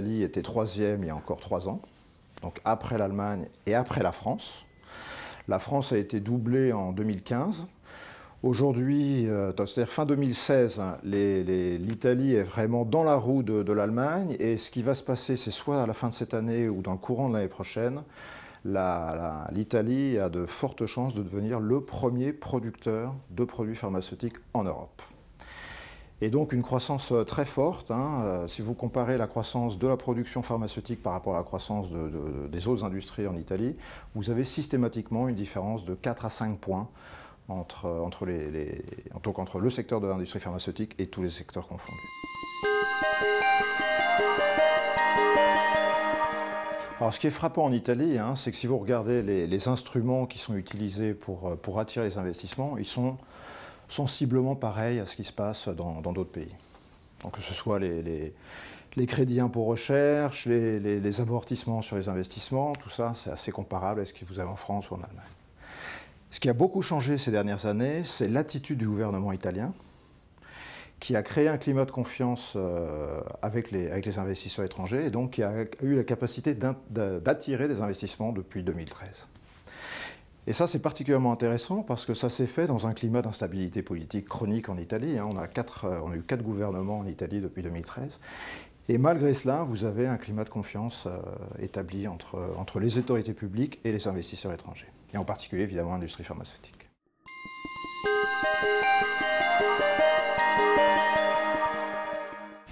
l'Italie était troisième il y a encore 3 ans, donc après l'Allemagne et après la France. La France a été doublée en 2015. Aujourd'hui, c'est-à-dire fin 2016, l'Italie est vraiment dans la roue de l'Allemagne, et ce qui va se passer, c'est soit à la fin de cette année ou dans le courant de l'année prochaine, l'Italie a de fortes chances de devenir le premier producteur de produits pharmaceutiques en Europe. Et donc une croissance très forte, hein. Si vous comparez la croissance de la production pharmaceutique par rapport à la croissance des autres industries en Italie, vous avez systématiquement une différence de 4 à 5 points entre le secteur de l'industrie pharmaceutique et tous les secteurs confondus. Alors, ce qui est frappant en Italie, hein, c'est que si vous regardez les instruments qui sont utilisés pour attirer les investissements, ils sont sensiblement pareils à ce qui se passe dans d'autres pays. Donc, que ce soit les crédits impôt recherche, les amortissements sur les investissements, tout ça, c'est assez comparable à ce que vous avez en France ou en Allemagne. Ce qui a beaucoup changé ces dernières années, c'est l'attitude du gouvernement italien, qui a créé un climat de confiance avec les investisseurs étrangers, et donc qui a eu la capacité d'attirer des investissements depuis 2013. Et ça, c'est particulièrement intéressant parce que ça s'est fait dans un climat d'instabilité politique chronique en Italie. On a eu 4 gouvernements en Italie depuis 2013. Et malgré cela, vous avez un climat de confiance établi entre les autorités publiques et les investisseurs étrangers. Et en particulier, évidemment, l'industrie pharmaceutique.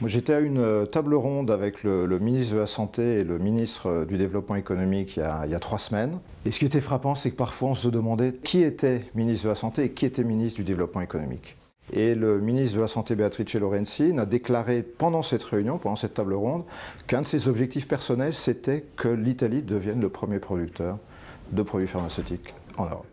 J'étais à une table ronde avec le ministre de la Santé et le ministre du Développement économique il y a 3 semaines. Et ce qui était frappant, c'est que parfois on se demandait qui était ministre de la Santé et qui était ministre du Développement économique. Et le ministre de la Santé, Beatrice Lorenzin, a déclaré pendant cette réunion, pendant cette table ronde, qu'un de ses objectifs personnels, c'était que l'Italie devienne le premier producteur de produits pharmaceutiques en Europe.